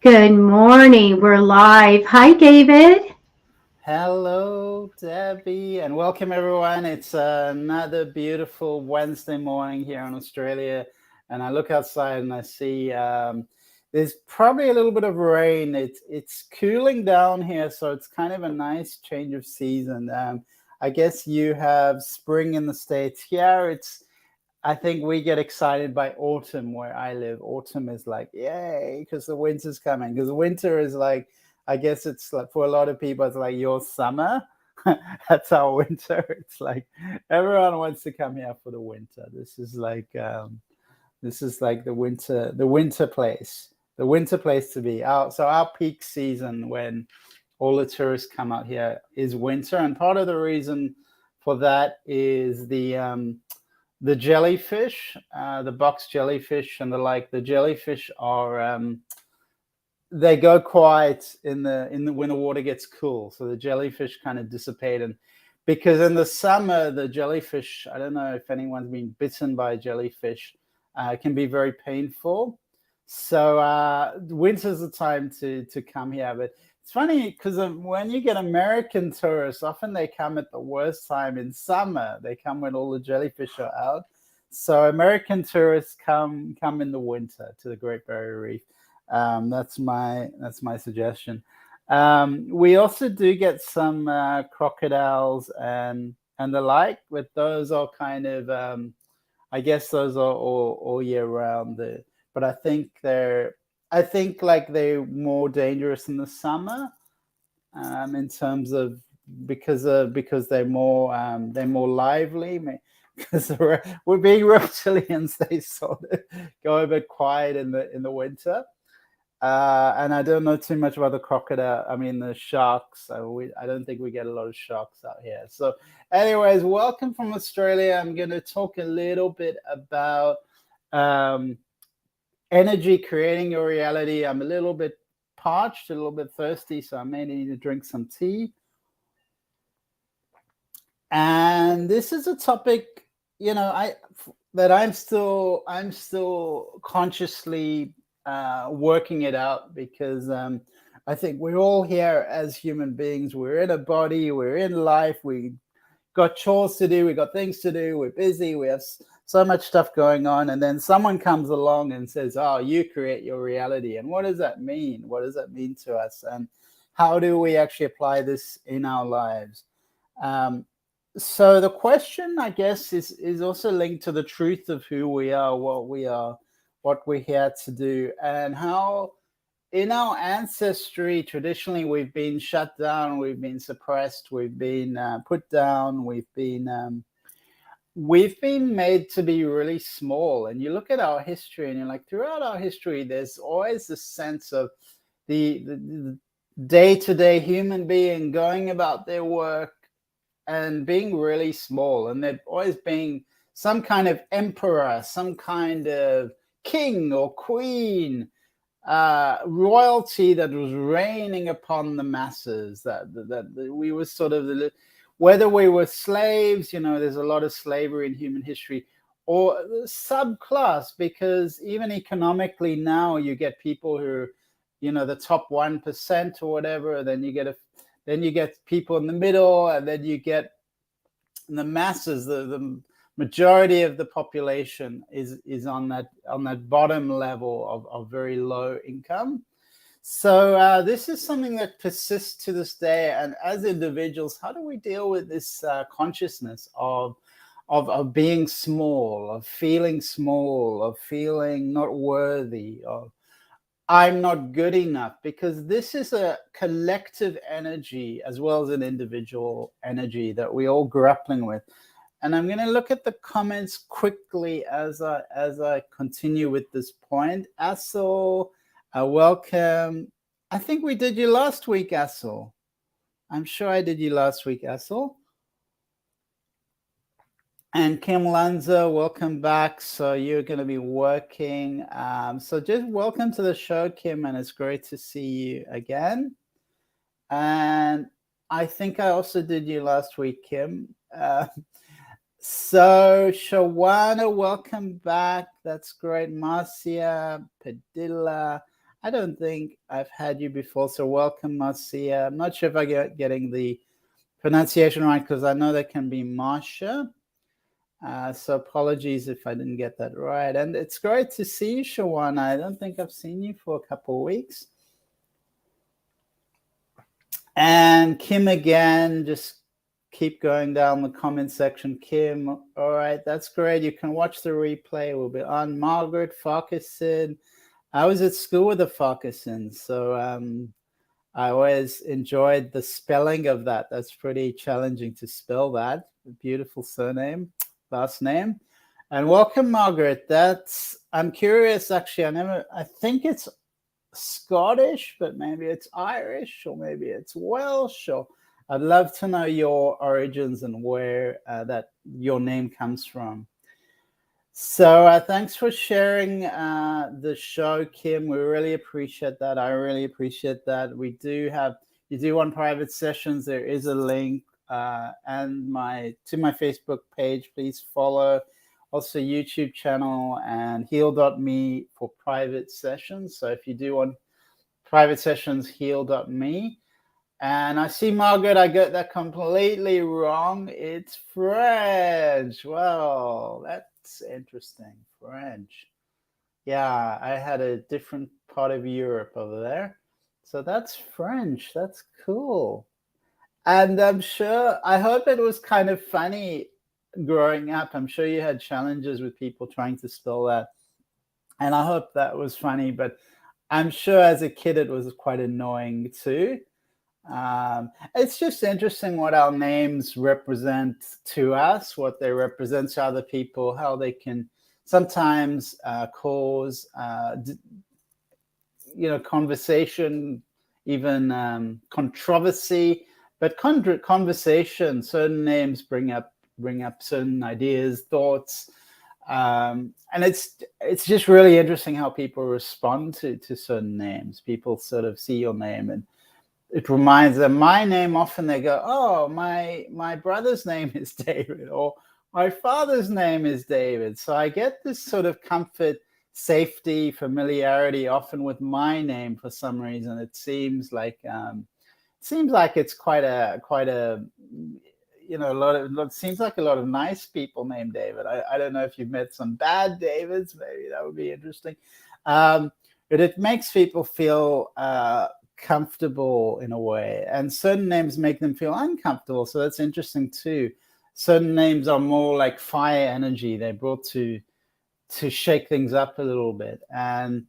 Good morning. We're live. Hi, David. Hello, Debbie, and welcome everyone. It's another beautiful Wednesday morning here in Australia, and I look outside and I see there's probably a little bit of rain. It's cooling down here, so it's kind of a nice change of season. I guess you have spring in the States. Here, I think we get excited by autumn where I live. Autumn is like, yay, because the winter's coming. Because winter is like, I guess it's like for a lot of people, it's like your summer. That's our winter. It's like everyone wants to come here for the winter. This is like the winter place to be. So our peak season when all the tourists come out here is winter, and part of the reason for that is the jellyfish, the box jellyfish and the like. The jellyfish are they go quiet in the when the water gets cool. So the jellyfish kind of dissipate, and because in the summer the jellyfish, I don't know if anyone's been bitten by a jellyfish, it can be very painful. So winter's the time to come here, but it's funny because when you get American tourists, often they come at the worst time in summer. They come when all the jellyfish are out. So American tourists come in the winter to the Great Barrier Reef. That's my suggestion. We also do get some crocodiles and the like, but those are kind of I guess those are all year round. But I think like they're more dangerous in the summer, in terms of because they're more lively. Because we're being reptilians, they sort of go a bit quiet in the winter. And I don't know too much about the crocodile. I mean, the sharks. I don't think we get a lot of sharks out here. So, anyways, welcome from Australia. I'm going to talk a little bit about um, energy creating your reality. I'm a little bit parched, a little bit thirsty, so I may need to drink some tea. And this is a topic, I that I'm still consciously working it out, because I think we're all here as human beings. We're in a body, we're in life, we got chores to do, we got things to do, we're busy, we have so much stuff going on, and then someone comes along and says, "Oh, you create your reality." And what does that mean? What does that mean to us? And how do we actually apply this in our lives? Um, so the question, I guess, is also linked to the truth of who we are, what we're here to do, and how in our ancestry, traditionally, we've been shut down, we've been suppressed, we've been put down, we've been made to be really small. And you look at our history, and you're like, throughout our history, there's always this sense of the day-to-day human being going about their work and being really small, and there always being some kind of emperor, some kind of king or queen, royalty that was reigning upon the masses. That we were sort of whether we were slaves, there's a lot of slavery in human history, or the subclass, because even economically now you get people who, the top 1% or whatever. Then you get people in the middle, and then you get the masses. The majority of the population is on that bottom level of very low income. So this is something that persists to this day. And as individuals, how do we deal with this consciousness of being small, of feeling not worthy, of I'm not good enough? Because this is a collective energy as well as an individual energy that we're all grappling with. And I'm going to look at the comments quickly as I continue with this point. Assel, welcome. I think we did you last week, Assel. I'm sure I did you last week, Assel. And Kim Lanza, welcome back. So you're going to be working. So just welcome to the show, Kim, and it's great to see you again. And I think I also did you last week, Kim. So Shawana, welcome back. That's great. Marcia, Padilla, I don't think I've had you before, so welcome, Marcia. I'm not sure if I get getting the pronunciation right, because I know that can be Marsha. So apologies if I didn't get that right. And it's great to see you, Shawana. I don't think I've seen you for a couple of weeks. And Kim again, just keep going down the comment section. Kim, all right, that's great. You can watch the replay. We'll be on. Margaret Farquharson. I was at school with the Farquharsons, so I always enjoyed the spelling of that. That's pretty challenging to spell that. Beautiful surname, last name. And welcome, Margaret. I'm curious, actually. I think it's Scottish, but maybe it's Irish, or maybe it's Welsh. Or I'd love to know your origins and where that your name comes from. So thanks for sharing the show, Kim. We really appreciate that. I really appreciate that. You do want private sessions. There is a link and to my Facebook page. Please follow. Also YouTube channel and heal.me for private sessions. So if you do want private sessions, heal.me. And I see, Margaret, I got that completely wrong. It's French. Well, that's interesting. French. Yeah, I had a different part of Europe over there. So that's French. That's cool. And I hope it was kind of funny growing up. I'm sure you had challenges with people trying to spell that. And I hope that was funny, but I'm sure as a kid it was quite annoying too. It's just interesting what our names represent to us, what they represent to other people, how they can sometimes cause, conversation, even controversy. But conversation, certain names bring up certain ideas, thoughts, and it's just really interesting how people respond to certain names. People sort of see your name and it reminds them my name. Often they go, oh, my brother's name is David, or my father's name is David. So I get this sort of comfort, safety, familiarity often with my name for some reason. It seems like it's quite a seems like a lot of nice people named David. I don't know if you've met some bad Davids. Maybe that would be interesting. But it makes people feel comfortable in a way, and certain names make them feel uncomfortable. So that's interesting too. Certain names are more like fire energy. They're brought to shake things up a little bit, and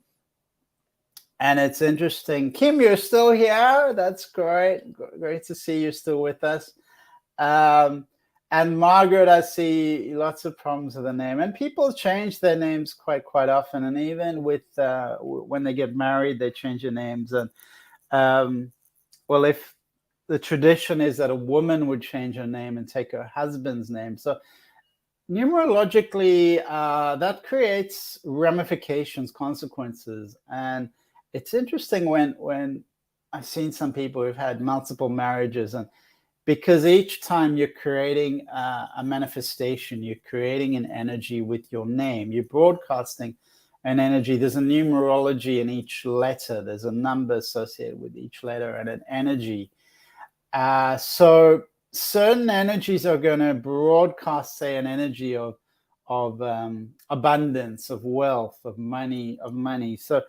it's interesting. Kim, you're still here. That's great. Great to see you're still with us. And Margaret, I see lots of problems with the name, and people change their names quite often, and even with when they get married, they change their names. And well, if the tradition is that a woman would change her name and take her husband's name, so numerologically that creates ramifications, consequences. And it's interesting when I've seen some people who've had multiple marriages, and because each time you're creating a manifestation, you're creating an energy with your name, you're broadcasting an energy. There's a numerology in each letter. There's a number associated with each letter and an energy. So certain energies are going to broadcast, say, an energy of abundance, of wealth, of money. So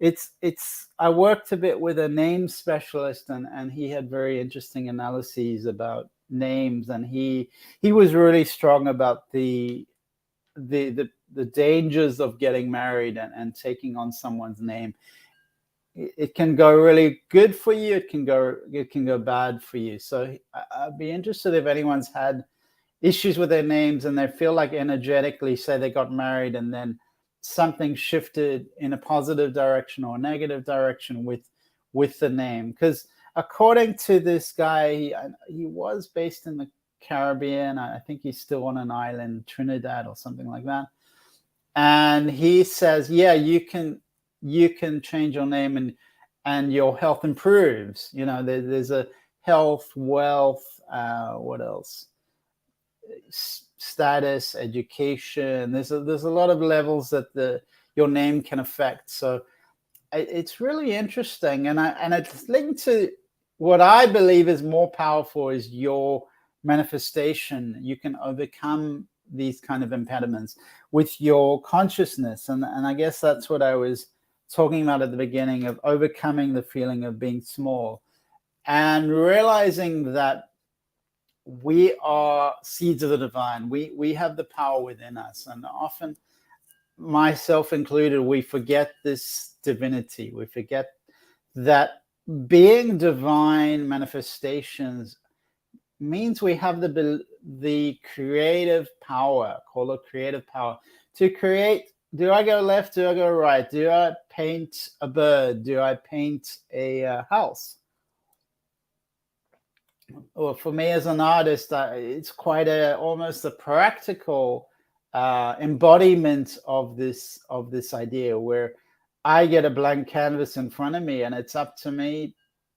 I worked a bit with a name specialist, and he had very interesting analyses about names, and he was really strong about the dangers of getting married and taking on someone's name. It can go really good for you. It can go bad for you. So I'd be interested if anyone's had issues with their names and they feel like energetically, say they got married and then something shifted in a positive direction or a negative direction with the name. Because according to this guy, he was based in the Caribbean. I think he's still on an island, Trinidad or something like that. And he says, yeah, you can change your name and your health improves. There's a health, wealth, what else? Status, education. There's a lot of levels that your name can affect. So it's really interesting, and it's linked to what I believe is more powerful is your manifestation. You can overcome these kind of impediments with your consciousness, and I guess that's what I was talking about at the beginning, of overcoming the feeling of being small and realizing that we are seeds of the divine. We have the power within us, and often, myself included, we forget this divinity. We forget that being divine manifestations means we have the creative power, call it creative power, to create. Do I go left? Do I go right? Do I paint a bird? Do I paint a house? Well, for me as an artist, it's quite almost a practical embodiment of this idea, where I get a blank canvas in front of me, and it's up to me.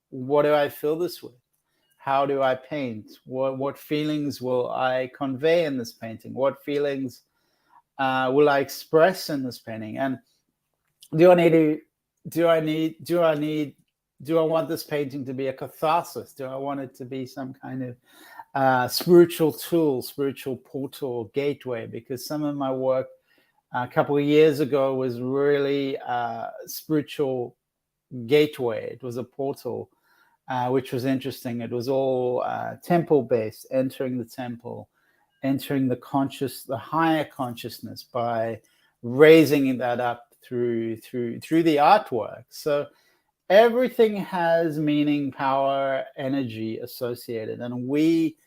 What do I fill this with? How do I paint? What feelings will I convey in this painting? What feelings will I express in this painting? And do I want this painting to be a catharsis? Do I want it to be some kind of spiritual tool, spiritual portal, gateway? Because some of my work a couple of years ago was really spiritual gateway. It was a portal, which was interesting. It was all temple-based, entering the temple, entering the higher consciousness by raising that up through the artwork. So everything has meaning, power, energy associated, and we,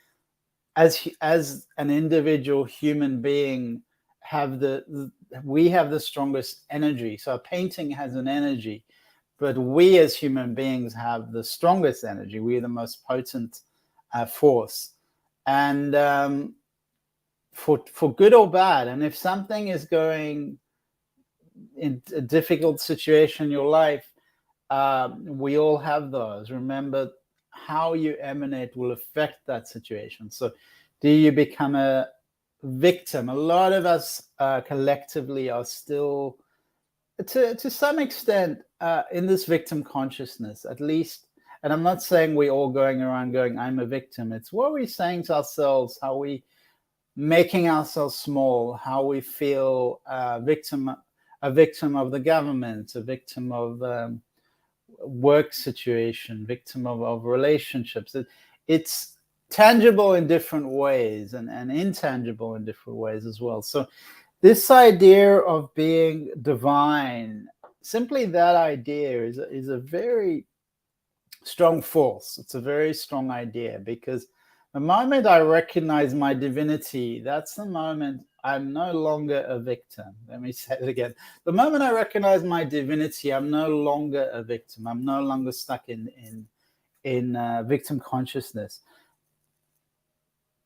as an individual human being, have the strongest energy. So a painting has an energy, but we as human beings have the strongest energy. We are the most potent force, and for good or bad. And if something is going in a difficult situation in your life, we all have those. Remember, how you emanate will affect that situation. So do you become a victim? A lot of us collectively are still, to some extent, in this victim consciousness, at least. And I'm not saying we're all going around going, I'm a victim. It's what we're saying to ourselves, how we making ourselves small, how we feel a victim of the government, a victim of work situation, victim of relationships. It's tangible in different ways, and intangible in different ways as well. So this idea of being divine, simply that idea is a very strong force. It's a very strong idea, because the moment I recognize my divinity, that's the moment I'm no longer a victim. Let me say it again. The moment I recognize my divinity, I'm no longer a victim. I'm no longer stuck in victim consciousness.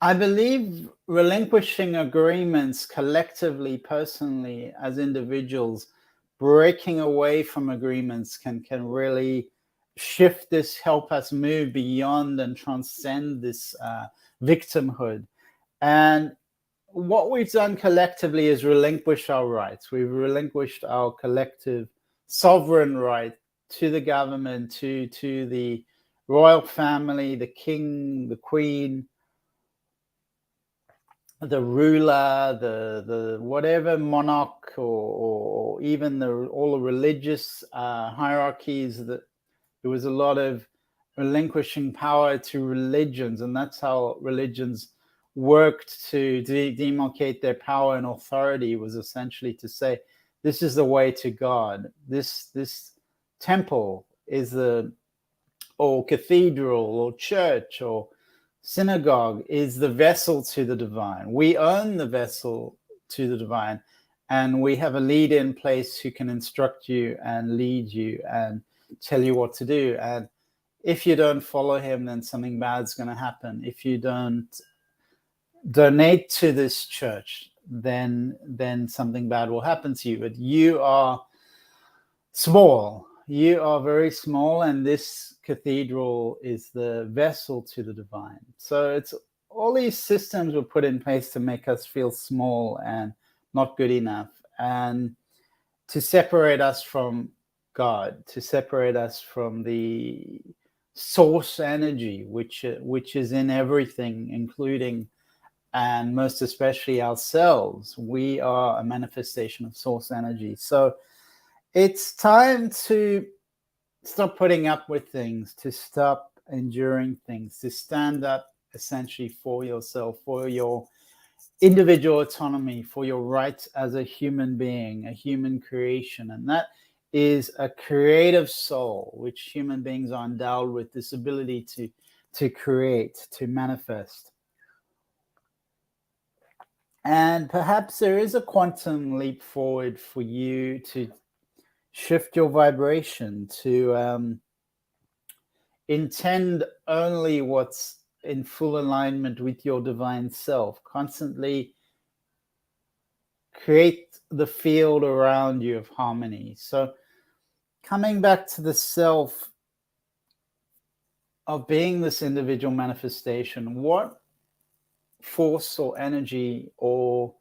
I believe relinquishing agreements collectively, personally, as individuals, breaking away from agreements can really shift this, help us move beyond and transcend this victimhood. And what we've done collectively is relinquish our rights. We've relinquished our collective sovereign right to the government, to the royal family, the king, the queen, the ruler, the whatever monarch, or even all the religious hierarchies. That there was a lot of relinquishing power to religions, and that's how religions worked to demarcate their power and authority, was essentially to say, this is the way to God. This temple is or cathedral or church or synagogue is the vessel to the divine. We own the vessel to the divine, and we have a leader in place who can instruct you and lead you and tell you what to do. And if you don't follow him, then something bad's going to happen. If you don't donate to this church, then something bad will happen to you. But you are small. You are very small, and this cathedral is the vessel to the divine. So it's all these systems were put in place to make us feel small and not good enough, and to separate us from God, to separate us from the source energy, which is in everything, including and most especially ourselves. We are a manifestation of source energy. So it's time to stop putting up with things, to stop enduring things, to stand up essentially for yourself, for your individual autonomy, for your rights as a human being, a human creation. And that is a creative soul, which human beings are endowed with, this ability to create, to manifest. And perhaps there is a quantum leap forward for you to shift your vibration, to intend only what's in full alignment with your divine self, constantly create the field around you of harmony. So coming back to the self of being this individual manifestation, what force or energy or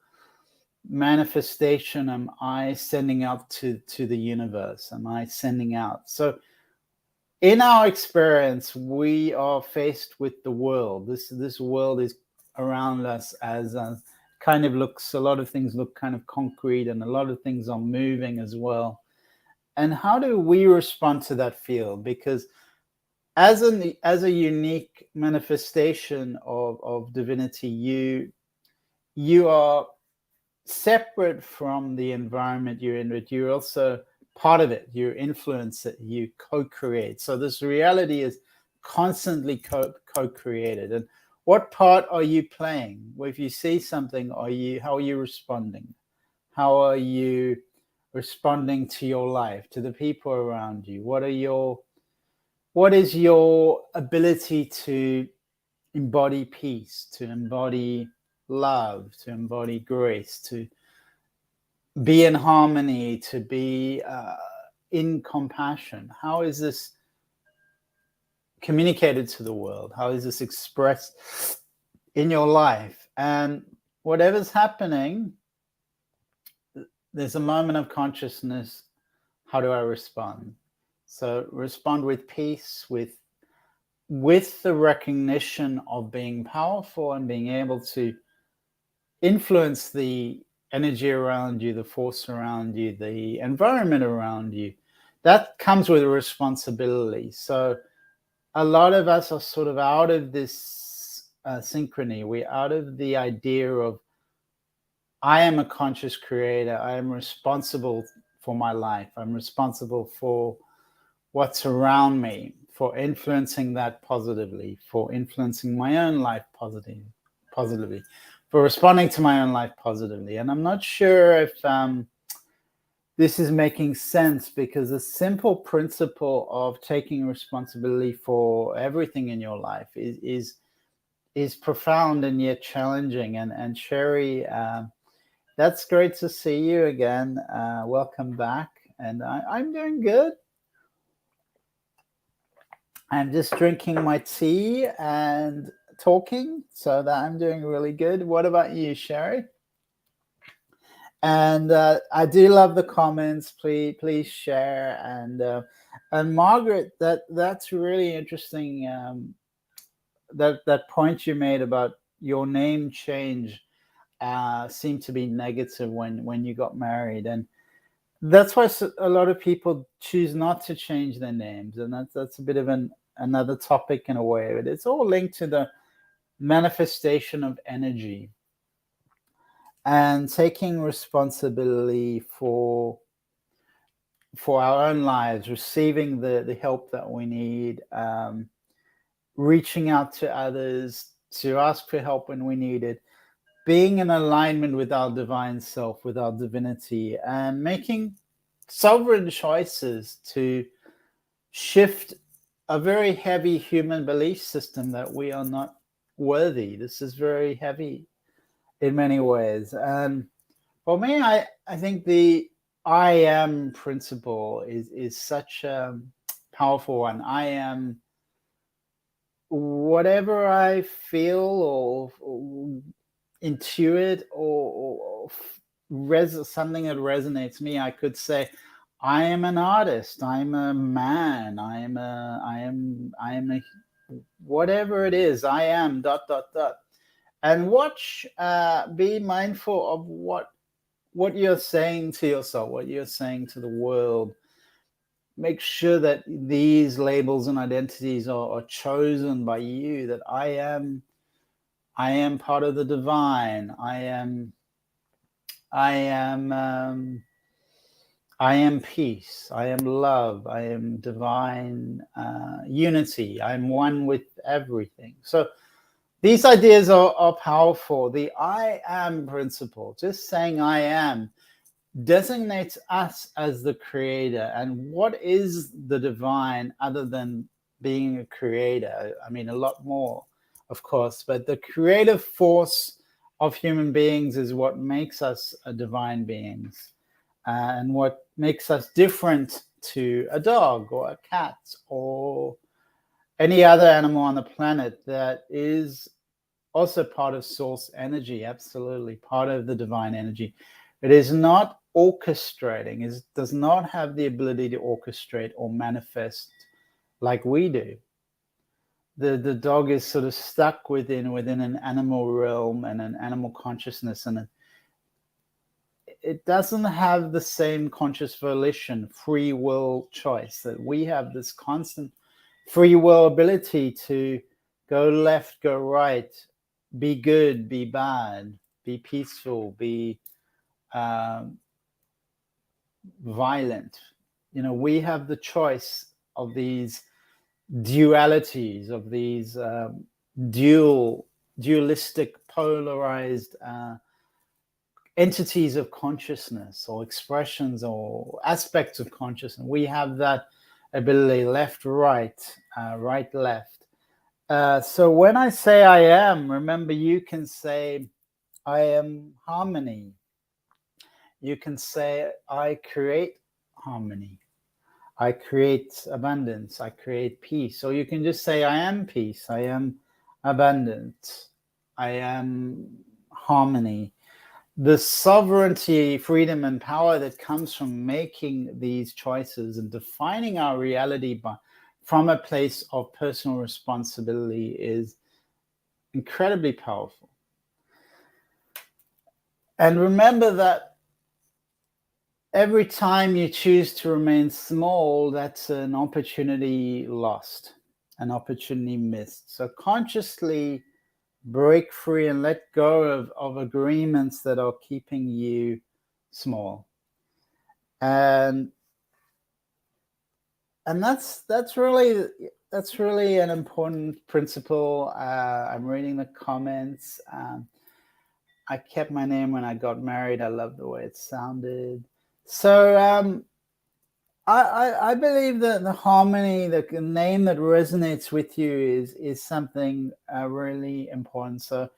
manifestation am I sending out to the universe? Am I sending out? So in our experience, we are faced with the world. This world is around us as kind of looks, a lot of things look kind of concrete, and a lot of things are moving as well. And how do we respond to that field? Because as a unique manifestation of divinity, you are separate from the environment you're in, but you're also part of it. You influence it, you co-create. So this reality is constantly co-created. And what part are you playing? Well, if you see something, how are you responding? How are you responding to your life, to the people around you? What is your ability to embody peace, to embody love, to embody grace, to be in harmony, to be in compassion? How is this communicated to the world? How is this expressed in your life? And whatever's happening, there's a moment of consciousness. How do I respond? So respond with peace, with the recognition of being powerful and being able to influence the energy around you, the force around you, the environment around you. That comes with a responsibility. So a lot of us are sort of out of this synchrony. We're out of the idea of, I am a conscious creator. I am responsible for my life. I'm responsible for what's around me, for influencing that positively, for influencing my own life positively, for responding to my own life positively. And I'm not sure if this is making sense, because the simple principle of taking responsibility for everything in your life is profound and yet challenging. And Sherry, that's great to see you again. Welcome back. And I'm doing good. I'm just drinking my tea and talking, so that I'm doing really good. What about you, Sherry? And I do love the comments. Please share. And Margaret, that's really interesting. That point you made about your name change seemed to be negative when you got married, and that's why a lot of people choose not to change their names, and that's a bit of another topic in a way, but it's all linked to the manifestation of energy and taking responsibility for our own lives, receiving the help that we need, reaching out to others to ask for help when we need it, being in alignment with our divine self, with our divinity, and making sovereign choices to shift a very heavy human belief system that we are not worthy. This is very heavy in many ways. And for me, I think the I am principle is such a powerful one. I am whatever I feel or intuit or something that resonates me. I could say I am an artist. I'm a man. I am a whatever it is. I am dot dot dot. And watch. Be mindful of what you're saying to yourself, what you're saying to the world. Make sure that these labels and identities are chosen by you. That I am part of the divine. I am peace. I am love. I am divine unity. I'm one with everything. So these ideas are powerful. The I am principle, just saying I am, designates us as the creator. And what is the divine other than being a creator? I mean, a lot more, of course, but the creative force of human beings is what makes us divine beings, and what makes us different to a dog or a cat or any other animal on the planet that is also part of source energy, absolutely part of the divine energy. It is not orchestrating, it does not have the ability to orchestrate or manifest like we do. The dog is sort of stuck within an animal realm and an animal consciousness, and it doesn't have the same conscious volition, free will choice that we have. This constant free will ability to go left, go right, be good, be bad, be peaceful, be violent. We have the choice of these dualities, of these dualistic, polarized entities of consciousness, or expressions or aspects of consciousness. We have that ability, left, right, right, left. So when I say I am, remember, you can say I am harmony. You can say I create harmony. I create abundance. I create peace. Or you can just say I am peace. I am abundance. I am harmony. The sovereignty, freedom, and power that comes from making these choices and defining our reality from a place of personal responsibility is incredibly powerful. And remember that every time you choose to remain small, that's an opportunity lost, an opportunity missed. So consciously break free and let go of agreements that are keeping you small. And that's really an important principle. I'm reading the comments. I kept my name when I got married. I love the way it sounded. So I believe that the harmony, the name that resonates with you is something really important. So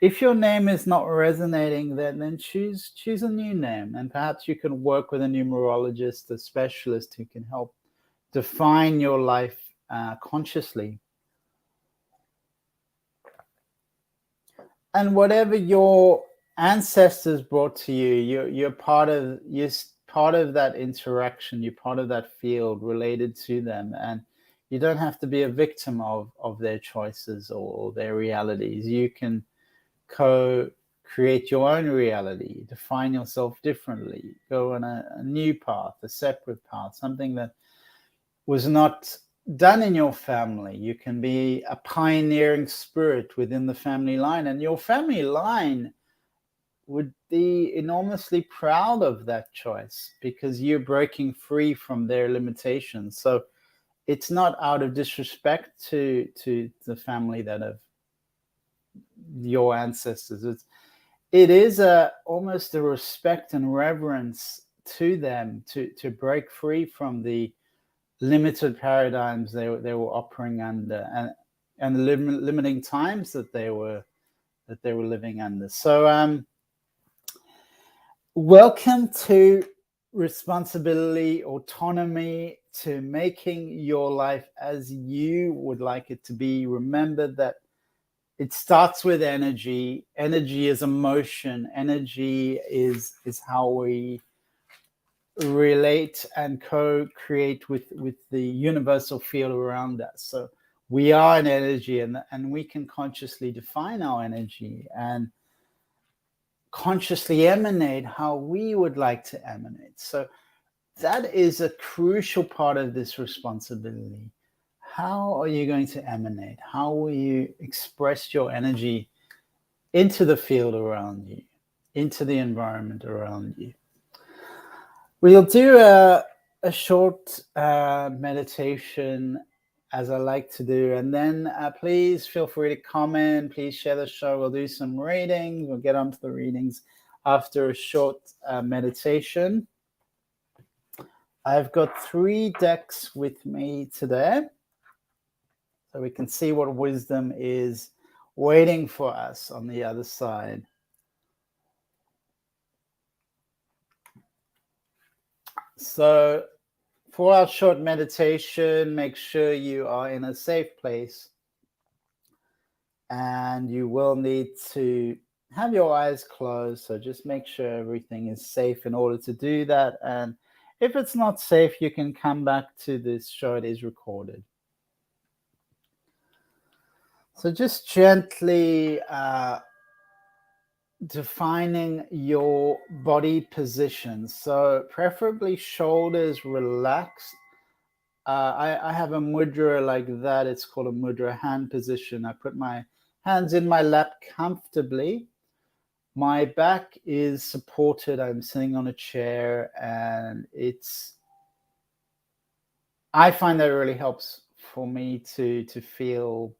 if your name is not resonating, then choose a new name, and perhaps you can work with a numerologist, a specialist who can help define your life consciously. And whatever your ancestors brought to you, you're part of that interaction. You're part of that field related to them, and you don't have to be a victim of their choices or their realities. You can create your own reality, define yourself differently, go on a new path, a separate path, something that was not done in your family. You can be a pioneering spirit within the family line, and your family line would be enormously proud of that choice because you're breaking free from their limitations. So it's not out of disrespect to the family that have your ancestors. It is almost a respect and reverence to them to break free from the limited paradigms they were operating under, and the limiting times that they were living under. So welcome to responsibility, autonomy, to making your life as you would like it to be. Remember that it starts with energy. Energy is emotion. Energy is how we relate and co-create with the universal field around us. So we are an energy, and we can consciously define our energy and consciously emanate how we would like to emanate. So that is a crucial part of this responsibility. How are you going to emanate? How will you express your energy into the field around you, into the environment around you? We'll do a short meditation, as I like to do, and then please feel free to comment. Please share the show. We'll do some readings. We'll get onto the readings after a short meditation. I've got 3 decks with me today, so we can see what wisdom is waiting for us on the other side. So for our short meditation, make sure you are in a safe place, and you will need to have your eyes closed. So just make sure everything is safe in order to do that. And if it's not safe, you can come back to this show. It is recorded. So just gently defining your body position. So preferably shoulders relaxed. I have a mudra like that. It's called a mudra, hand position. I put my hands in my lap comfortably. My back is supported. I'm sitting on a chair, and I find that it really helps for me to feel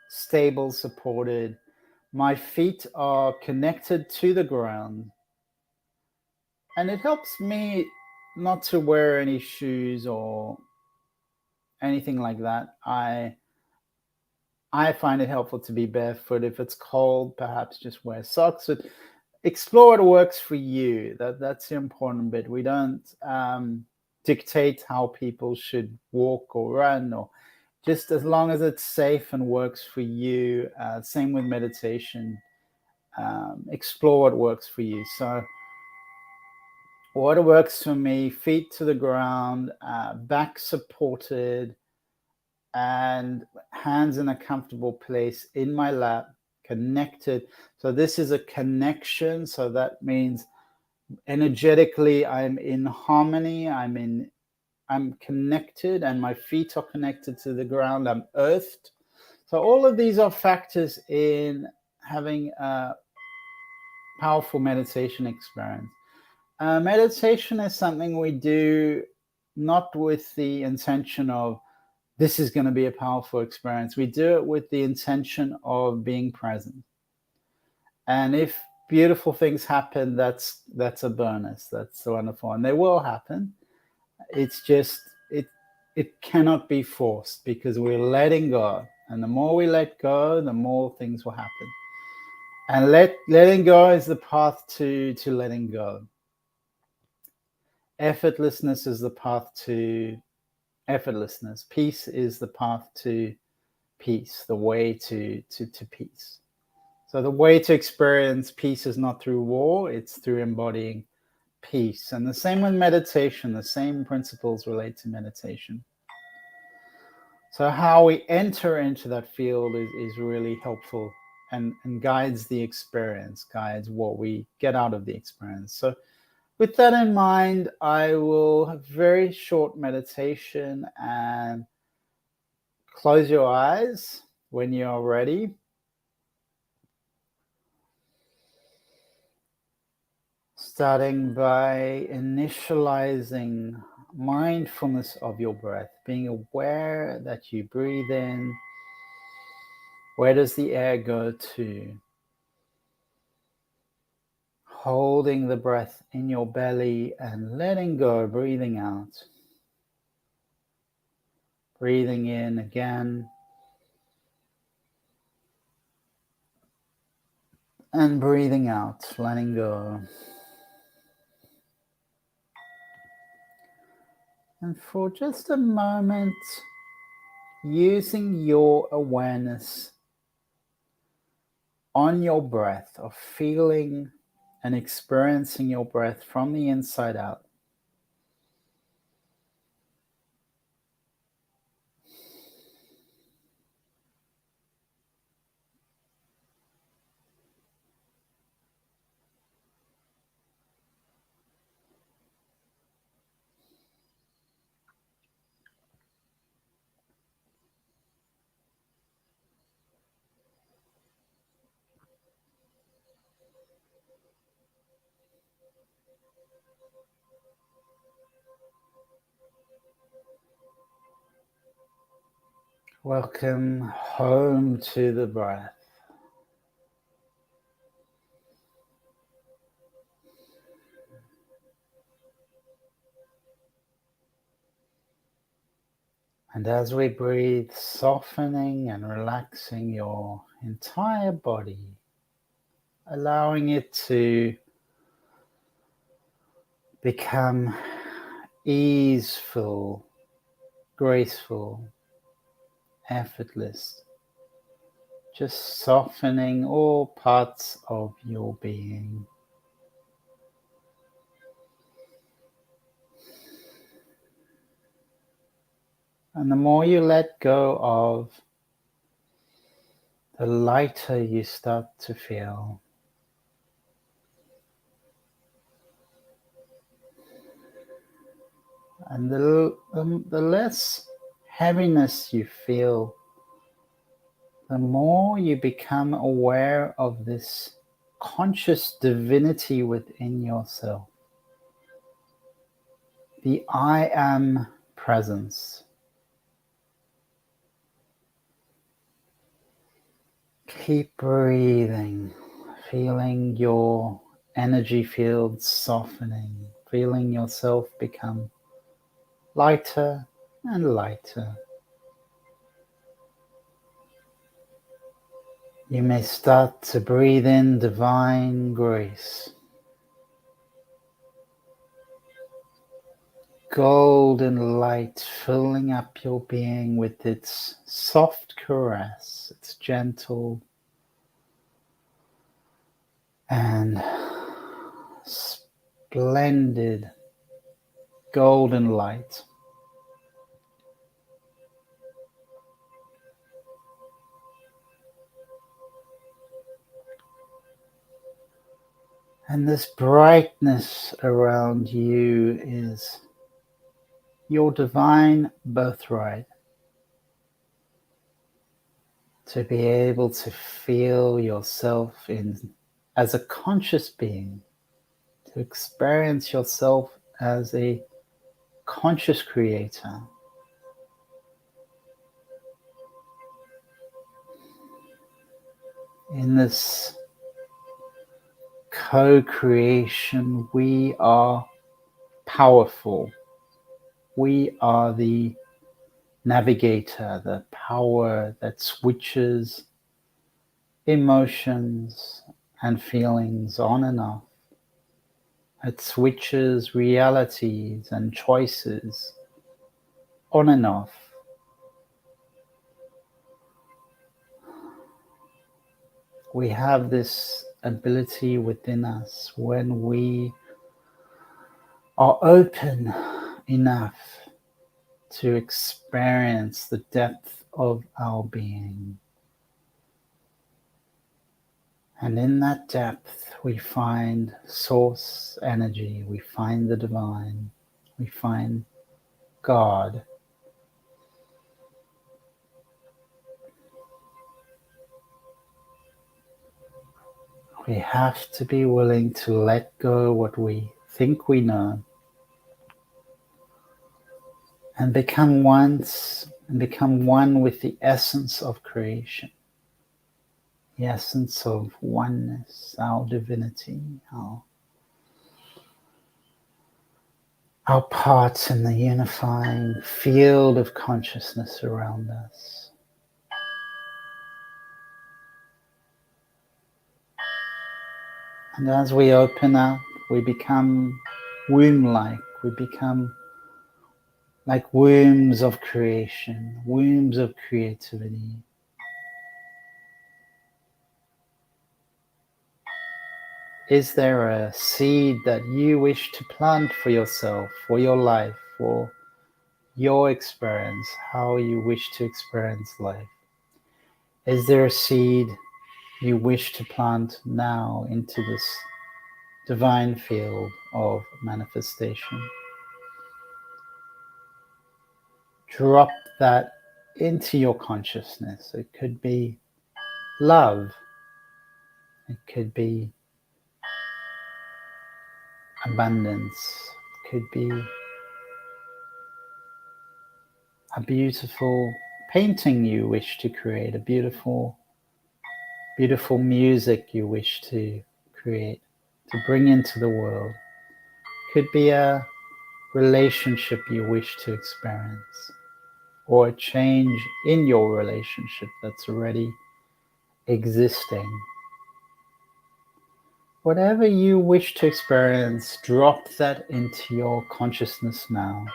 stable, supported. My feet are connected to the ground, and it helps me not to wear any shoes or anything like that. I find it helpful to be barefoot. If it's cold, perhaps just wear socks. But explore what works for you. That's the important bit. We don't dictate how people should walk or run, or just as long as it's safe and works for you. Same with meditation. Explore what works for you. So what works for me: feet to the ground, back supported, and hands in a comfortable place in my lap, connected. So this is a connection. So that means energetically I'm in harmony, I'm connected, and my feet are connected to the ground. I'm earthed. So all of these are factors in having a powerful meditation experience. Meditation is something we do not with the intention of this is going to be a powerful experience. We do it with the intention of being present. And if beautiful things happen, that's a bonus. That's wonderful. And they will happen. It's just, it cannot be forced, because we're letting go. And the more we let go, the more things will happen. And letting go is the path to letting go. Effortlessness is the path to effortlessness. Peace is the path to peace, the way to peace. So the way to experience peace is not through war, it's through embodying peace. And the same with meditation, the same principles relate to meditation. So how we enter into that field is really helpful and guides the experience, guides what we get out of the experience. So with that in mind, I will have a very short meditation, and close your eyes when you're ready. Starting by initializing mindfulness of your breath, being aware that you breathe in. Where does the air go to? Holding the breath in your belly and letting go, breathing out. Breathing in again. And breathing out, letting go. And for just a moment, using your awareness on your breath, of feeling and experiencing your breath from the inside out. Welcome home to the breath. And as we breathe, softening and relaxing your entire body, allowing it to become easeful, graceful, effortless, just softening all parts of your being. And the more you let go of, the lighter you start to feel. And the less heaviness you feel, the more you become aware of this conscious divinity within yourself. The I am presence. Keep breathing, feeling your energy fields softening, feeling yourself become lighter and lighter. You may start to breathe in divine grace. Golden light filling up your being with its soft caress, its gentle and splendid golden light. And this brightness around you is your divine birthright. To be able to feel yourself as a conscious being, to experience yourself as a conscious creator. In this co-creation, we are powerful. We are the navigator, the power that switches emotions and feelings on and off. It switches realities and choices on and off. We have this ability within us when we are open enough to experience the depth of our being. And in that depth, we find source energy, we find the divine, we find God. We have to be willing to let go what we think we know and become one with the essence of creation, the essence of oneness, our divinity, our part in the unifying field of consciousness around us. And as we open up, we become womb-like, we become like wombs of creation, wombs of creativity. Is there a seed that you wish to plant for yourself, for your life, for your experience, how you wish to experience life? Is there a seed you wish to plant now into this divine field of manifestation? Drop that into your consciousness. It could be love. It could be abundance. It could be a beautiful painting you wish to create, a beautiful music you wish to create, to bring into the world. Could be a relationship you wish to experience, or a change in your relationship that's already existing. Whatever you wish to experience, drop that into your consciousness now.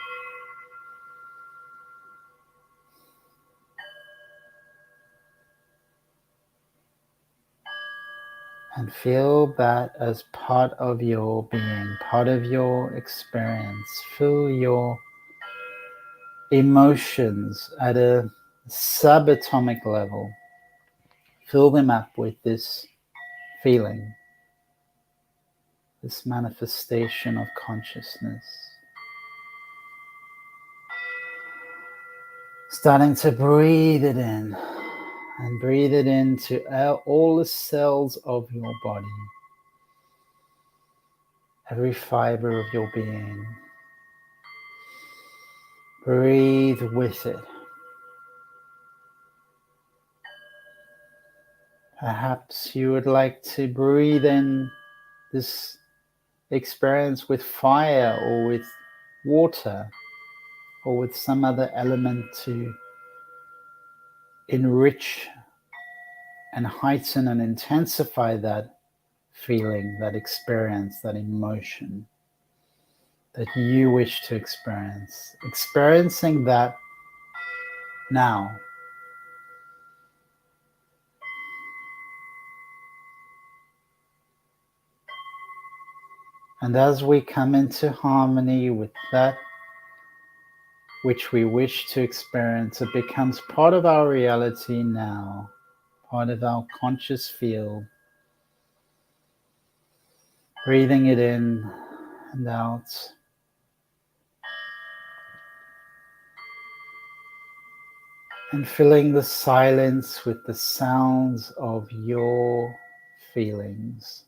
And feel that as part of your being, part of your experience. Feel your emotions at a subatomic level. Fill them up with this feeling, this manifestation of consciousness. Starting to breathe it in, and breathe it into all the cells of your body, every fiber of your being. Breathe with it. Perhaps you would like to breathe in this experience with fire, or with water, or with some other element to enrich and heighten and intensify that feeling, that experience, that emotion that you wish to experience. Experiencing that now. And as we come into harmony with that which we wish to experience, it becomes part of our reality now, part of our conscious field. Breathing it in and out. And filling the silence with the sounds of your feelings.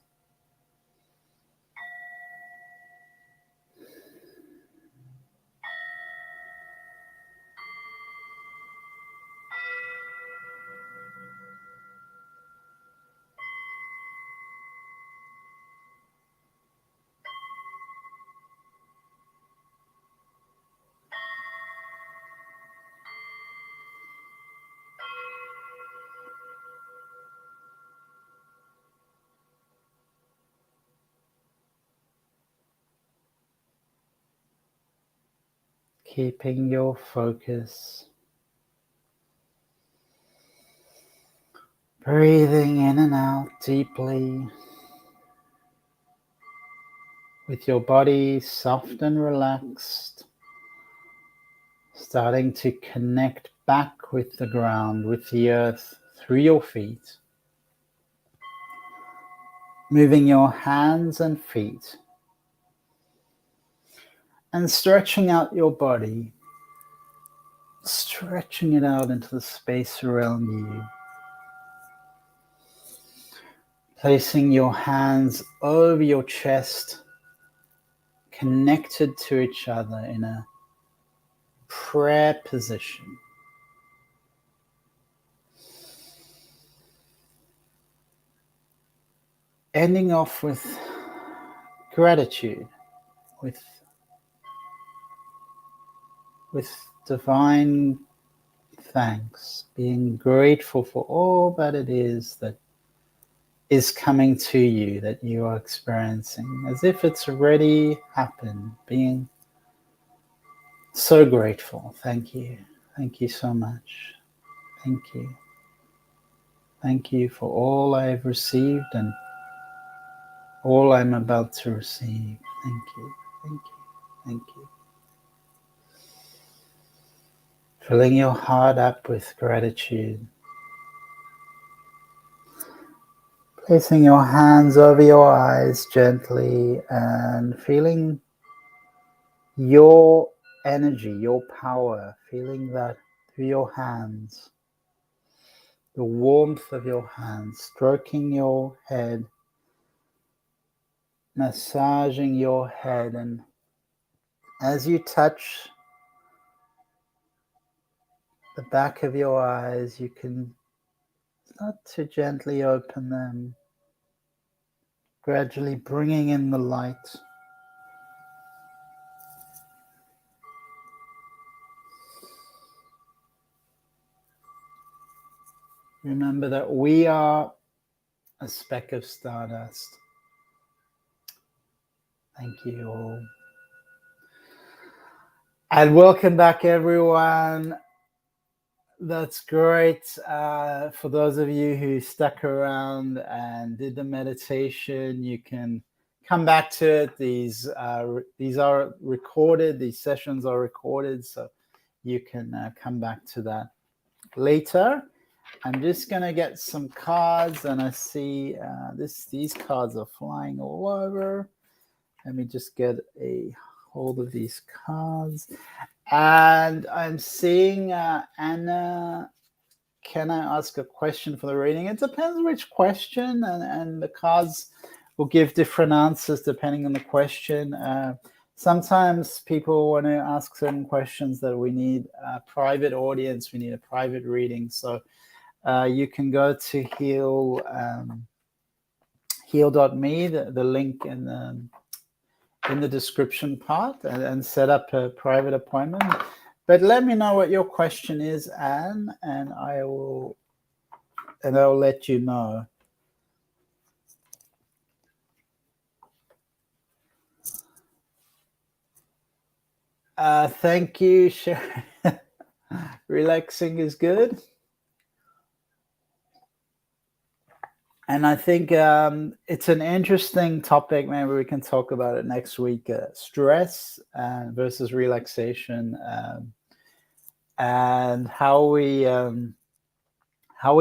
Keeping your focus. Breathing in and out deeply. With your body soft and relaxed. Starting to connect back with the ground, with the earth, through your feet. Moving your hands and feet. And stretching out your body. Stretching it out into the space around you. Placing your hands over your chest, connected to each other in a prayer position. Ending off with gratitude, with divine thanks, being grateful for all that it is that is coming to you, that you are experiencing, as if it's already happened, being so grateful. Thank you. Thank you so much. Thank you. Thank you for all I have received and all I'm about to receive. Thank you. Thank you. Thank you. Filling your heart up with gratitude. Placing your hands over your eyes gently and feeling your energy, your power, feeling that through your hands, the warmth of your hands, stroking your head, massaging your head, and as you touch the back of your eyes, you can start to gently open them, gradually bringing in the light. Remember that we are a speck of stardust. Thank you all. And welcome back, everyone. That's great. For those of you who stuck around and did the meditation, you can come back to it. These are recorded. These sessions are recorded, so you can come back to that later. I'm just going to get some cards, and I see these cards are flying all over. Let me just get a hold of these cards. And I'm seeing Anna, can I ask a question for the reading? It depends which question, and the cards will give different answers depending on the question. Sometimes people want to ask certain questions that we need a private audience, we need a private reading. So you can go to heal.me, the link in the description part, and set up a private appointment. But let me know what your question is, Anne, and I'll let you know. Thank you, Sharon. Relaxing is good. And I think it's an interesting topic. Maybe we can talk about it next week. Stress versus relaxation, and how we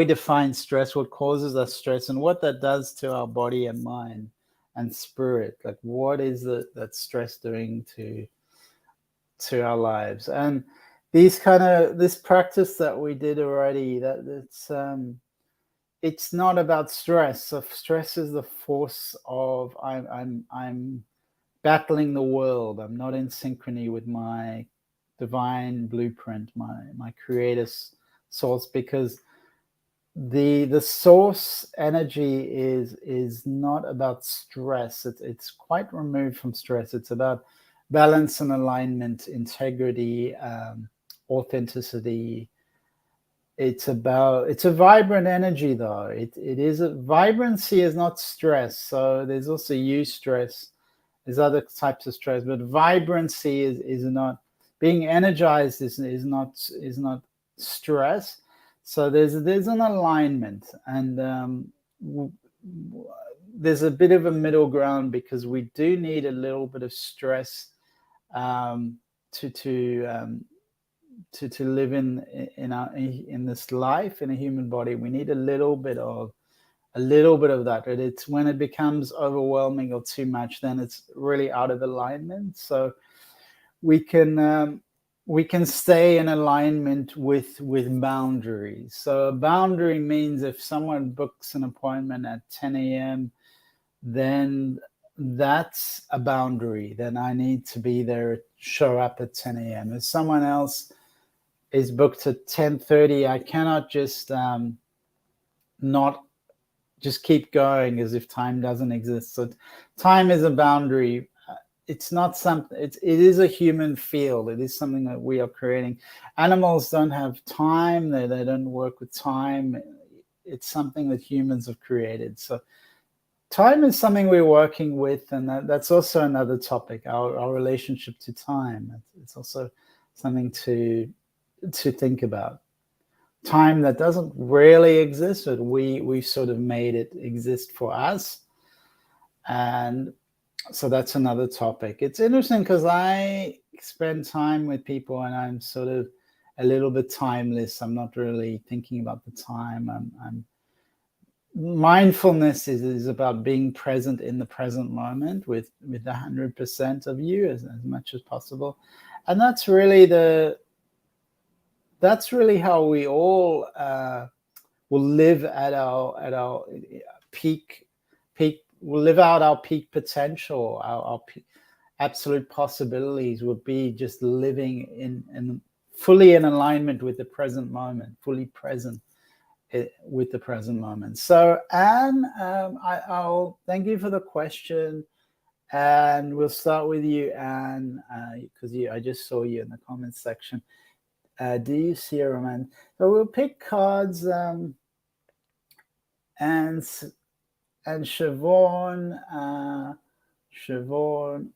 define stress, what causes us stress, and what that does to our body and mind and spirit. Like, what is that stress doing to our lives? And this practice that we did already, it's not about stress. So stress is the force of I'm battling the world. I'm not in synchrony with my divine blueprint, my creator's source, because the source energy is not about stress. It's quite removed from stress. It's about balance and alignment, integrity, authenticity. It's a vibrant energy, though. Vibrancy is not stress. So there's also eustress. There's other types of stress, but vibrancy is not, being energized is not stress. So there's an alignment, and there's a bit of a middle ground, because we do need a little bit of stress to live in this life, in a human body. We need a little bit of that. But it's when it becomes overwhelming or too much, then it's really out of alignment. So we can stay in alignment with boundaries. So a boundary means if someone books an appointment at 10 a.m., then that's a boundary. Then I need to be there, show up at 10 a.m. If someone else is booked at 10:30, I cannot just not just keep going as if time doesn't exist. So time is a boundary. It's not something, it is a human field. It is something that we are creating. Animals don't have time. They don't work with time. It's something that humans have created. So time is something we're working with, and that's also another topic, our relationship to time. It's also something to think about. Time that doesn't really exist, but we sort of made it exist for us. And so that's another topic. It's interesting because I spend time with people and I'm sort of a little bit timeless. I'm not really thinking about the time. Mindfulness is about being present in the present moment with 100% of you as much as possible. And that's really how we all will live at our peak. We'll live out our peak potential. Our absolute possibilities would be just living in fully in alignment with the present moment, fully present with the present moment. So Anne, I'll thank you for the question, and we'll start with you, Anne, because I just saw you in the comments section. Do you see a romance? So we'll pick cards, and Siobhan,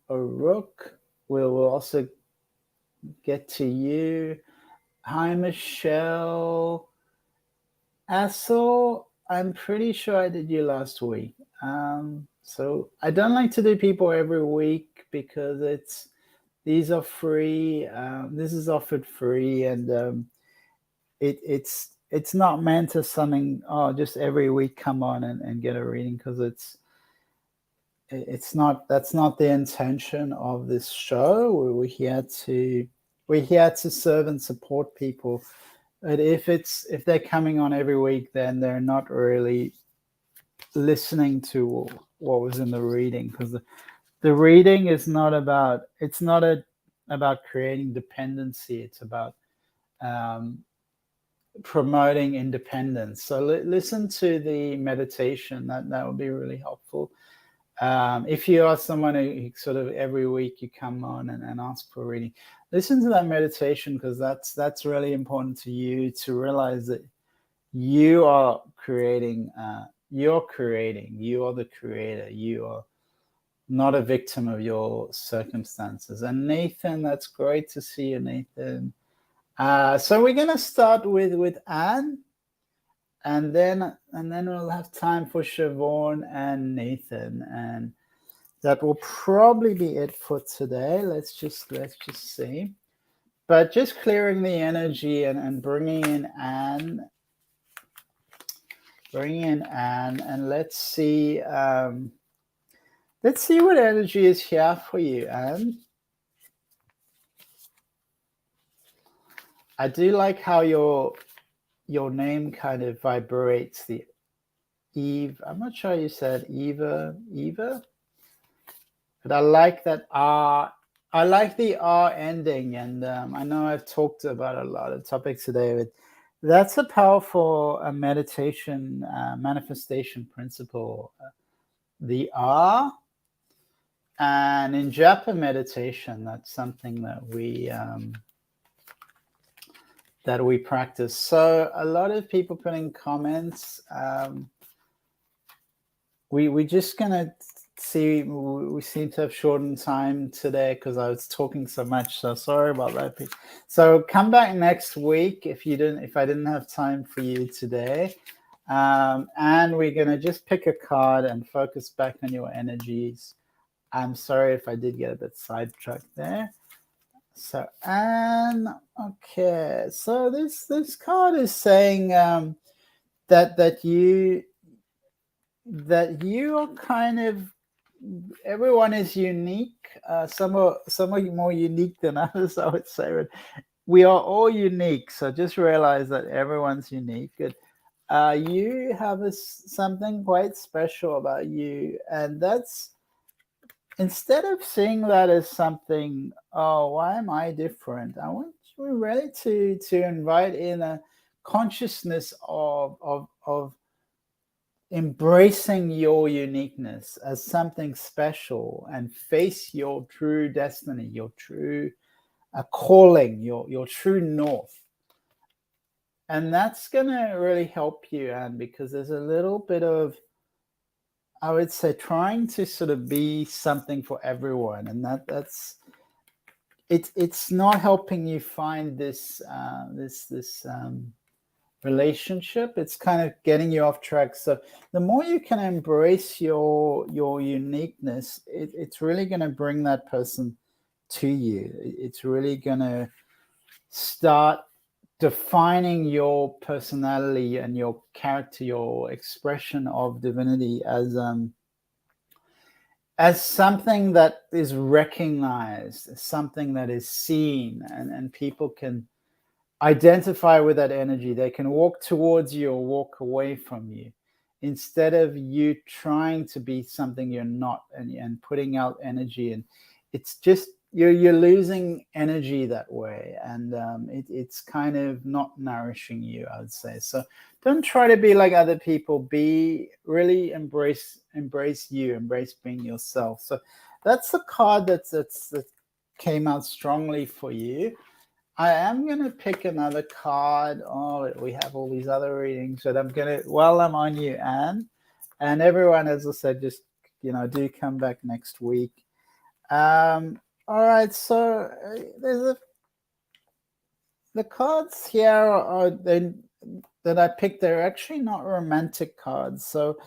O'Rourke. We'll also get to you. Hi, Michelle. Assel, I'm pretty sure I did you last week. So I don't like to do people every week because these are free. This is offered free, and it's not meant as something, just every week come on and get a reading, because that's not the intention of this show. We're here to serve and support people. But if they're coming on every week, then they're not really listening to what was in the reading, because the reading is not about creating dependency. It's about promoting independence. So listen to the meditation. That would be really helpful. If you are someone who sort of every week you come on and ask for a reading, listen to that meditation, because that's really important to you, to realize that you are creating. You are the creator. You are not a victim of your circumstances. And Nathan, that's great to see you, Nathan. So we're gonna start with Anne, and then we'll have time for Siobhan and Nathan, and that will probably be it for today. Let's just see. But just clearing the energy and bringing in Anne, and let's see what energy is here for you, Anne. I do like how your name kind of vibrates, the Eve. I'm not sure you said Eva, but I like that R. I like the R ending, and I know I've talked about a lot of topics today, but that's a powerful meditation manifestation principle. The R, and in Japa meditation, that's something that we practice. So a lot of people put in comments. We're just gonna see. We seem to have shortened time today because I was talking so much. So sorry about that. So come back next week if I didn't have time for you today. And we're gonna just pick a card and focus back on your energies. I'm sorry if I did get a bit sidetracked there. So, and okay, so this card is saying that you are kind of, everyone is unique. Some are more unique than others, I would say. But we are all unique, so just realize that everyone's unique. You have something quite special about you, and that's, instead of seeing that as something, why am I different? I want you really to invite in a consciousness of embracing your uniqueness as something special, and face your true destiny, your true calling, your true north. And that's going to really help you, Anne, because there's a little bit of, I would say, trying to sort of be something for everyone, and it's not helping you find this relationship. It's kind of getting you off track. So the more you can embrace your uniqueness, it's really going to bring that person to you. It's really going to start defining your personality and your character, your expression of divinity as something that is recognized, something that is seen, and people can identify with that energy. They can walk towards you or walk away from you, instead of you trying to be something you're not, and putting out energy. And it's just you're losing energy that way, and it's kind of not nourishing you, I would say. So don't try to be like other people. Be really embrace you, embrace being yourself. So that's the card that came out strongly for you. I am going to pick another card. Oh, we have all these other readings, but I'm going to, while I'm on you, Anne, and everyone, as I said, just, do come back next week. All right, so the cards here are that I picked. They're actually not romantic cards. So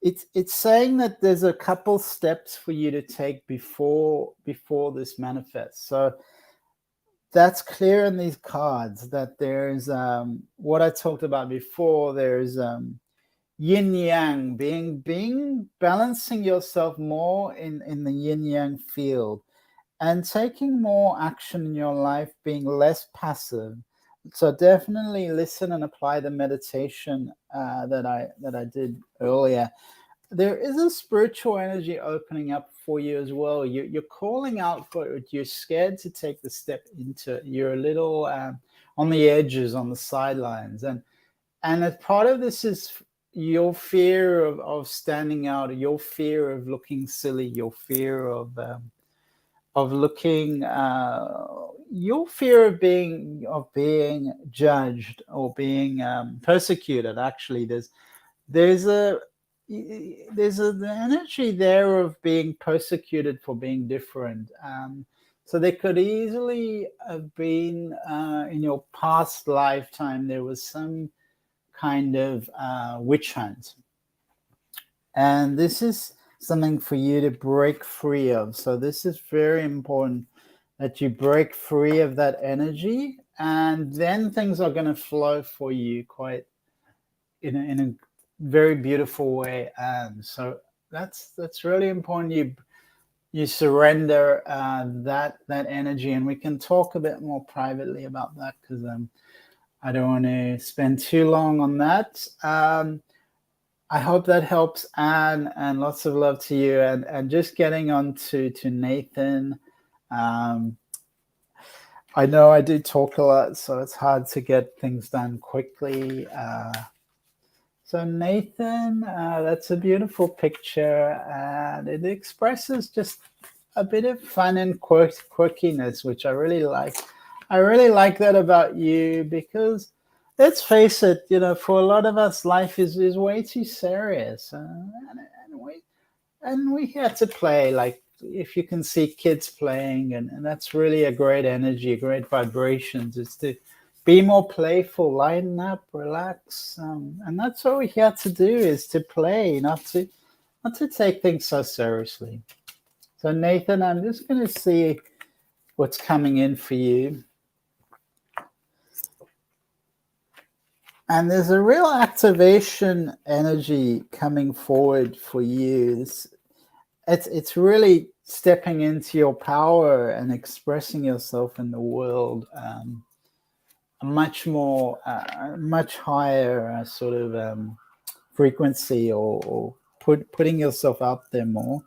it's saying that there's a couple steps for you to take before this manifests. So that's clear in these cards, that there's what I talked about before. There's yin yang, being balancing yourself more in the yin yang field, and taking more action in your life, being less passive. So definitely listen and apply the meditation that I did earlier. There is a spiritual energy opening up for you as well. You're calling out for it. You're scared to take the step into it. You're a little on the edges, on the sidelines, and as part of this is your fear of standing out, your fear of looking silly, your fear of looking, your fear of being judged or being persecuted. Actually, there's the energy there of being persecuted for being different. So there could easily have been in your past lifetime, there was some kind of witch hunt. And this is something for you to break free of. So this is very important, that you break free of that energy, and then things are going to flow for you quite in a very beautiful way. And so that's really important. You surrender that energy, and we can talk a bit more privately about that, because I don't want to spend too long on that. I hope that helps, Anne, and lots of love to you. And just getting on to Nathan. I know I do talk a lot, so it's hard to get things done quickly. So Nathan, that's a beautiful picture, and it expresses just a bit of fun and quirkiness, which I really like. I really like that about you, because let's face it, for a lot of us, life is way too serious, and we have to play. Like, if you can see kids playing, and that's really a great energy, a great vibrations. It's to be more playful, lighten up, relax, and that's what we're here to do, is to play, not to take things so seriously. So Nathan, I'm just going to see what's coming in for you. And there's a real activation energy coming forward for you. It's really stepping into your power and expressing yourself in the world, much more, much higher sort of frequency, or putting yourself out there more.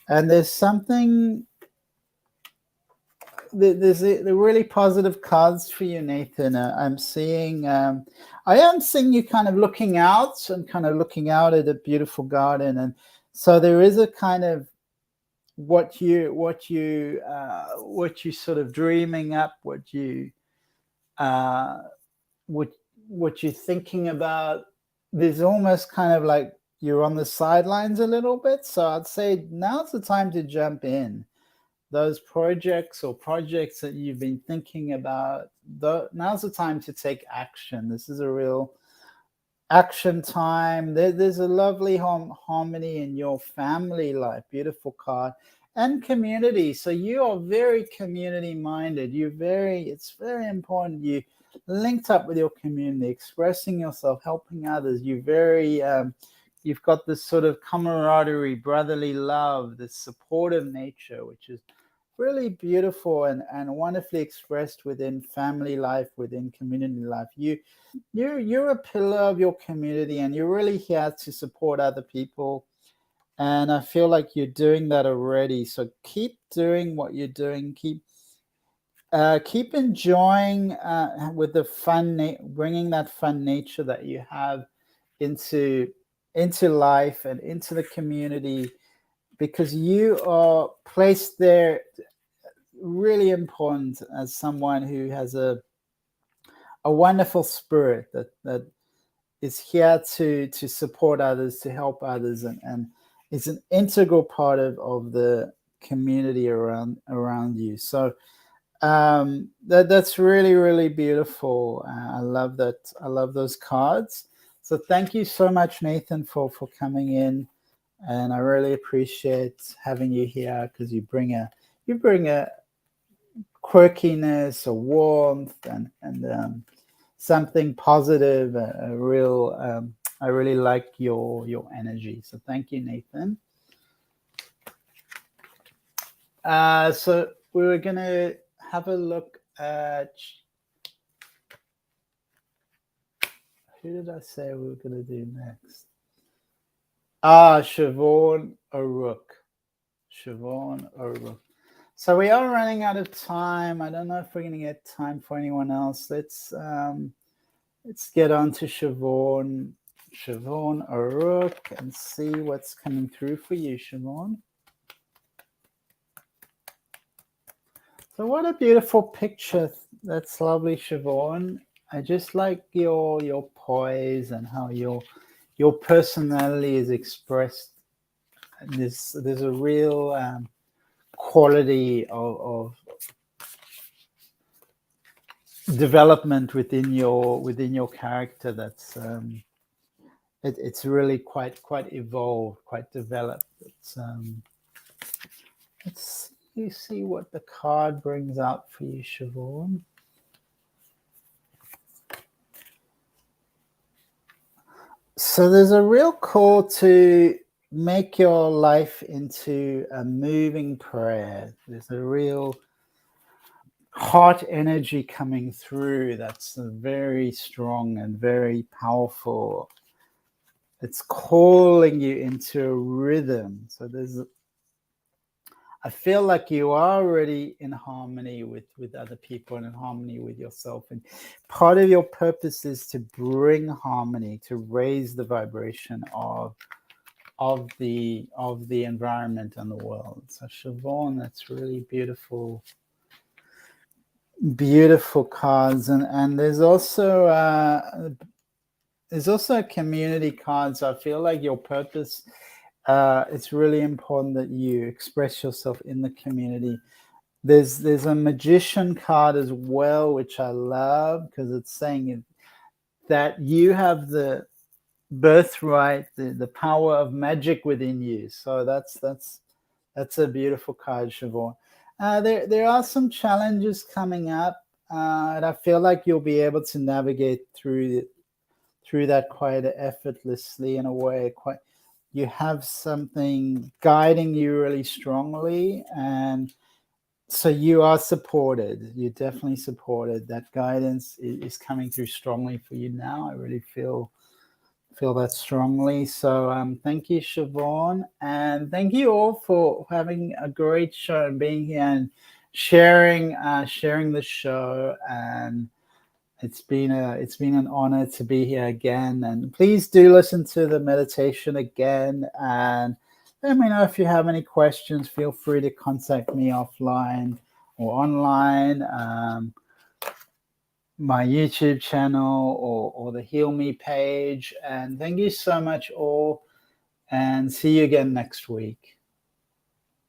And there's something. There's the really positive cards for you, Nathan. I'm seeing. I am seeing you kind of looking out at a beautiful garden, and so there is a kind of what you sort of dreaming up, what you're thinking about. There's almost kind of like you're on the sidelines a little bit. So I'd say now's the time to jump in. Those projects that you've been thinking about, now's the time to take action. This is a real action time. There's a lovely harmony in your family life. Beautiful card. And community. So you are very community minded. It's very important. You linked up with your community, expressing yourself, helping others. You've got this sort of camaraderie, brotherly love, this supportive nature, which is really beautiful and wonderfully expressed within family life, within community life. You're a pillar of your community, and you're really here to support other people. And I feel like you're doing that already. So keep doing what you're doing. Keep enjoying with the fun, bringing that fun nature that you have into life and into the community, because you are placed there really important as someone who has a wonderful spirit that is here to support others, to help others, and it's an integral part of the community around you. So that's really, really beautiful. I love that. I love those cards. So thank you so much, Nathan, for coming in, and I really appreciate having you here, because you bring a quirkiness, a warmth, and something positive, a real. I really like your energy. So thank you, Nathan. So we were gonna have a look at, who did I say we were gonna do next? Siobhan O'Rourke. Siobhan O'Rourke. So we are running out of time. I don't know if we're gonna get time for anyone else. Let's get on to Siobhan O'Rourke and see what's coming through for you, Siobhan. So what a beautiful picture. That's lovely, Siobhan. I just like your poise and how your personality is expressed. There's a real quality of development within your character that's it's really quite evolved, quite developed. Let's you see what the card brings out for you, Siobhan. So there's a real call to make your life into a moving prayer. There's a real heart energy coming through that's very strong and very powerful. It's calling you into a rhythm. So I feel like you are already in harmony with other people and in harmony with yourself. And part of your purpose is to bring harmony, to raise the vibration of the environment and the world. So Siobhan, that's really beautiful. Beautiful cards. And there's also community cards. I feel like your purpose, it's really important that you express yourself in the community. There's a magician card as well, which I love, because it's saying that you have the birthright, the power of magic within you. So that's a beautiful card, Siobhan. There are some challenges coming up, and I feel like you'll be able to navigate through that quite effortlessly, in a way. You have something guiding you really strongly, and so you are supported. You're definitely supported. That guidance is coming through strongly for you now. I really feel that strongly. So thank you, Siobhan, and thank you all for having a great show and being here and sharing the show. And it's been an honor to be here again. And please do listen to the meditation again, and let me know if you have any questions. Feel free to contact me offline or online, my YouTube channel or the Heal Me page. And thank you so much all, and see you again next week.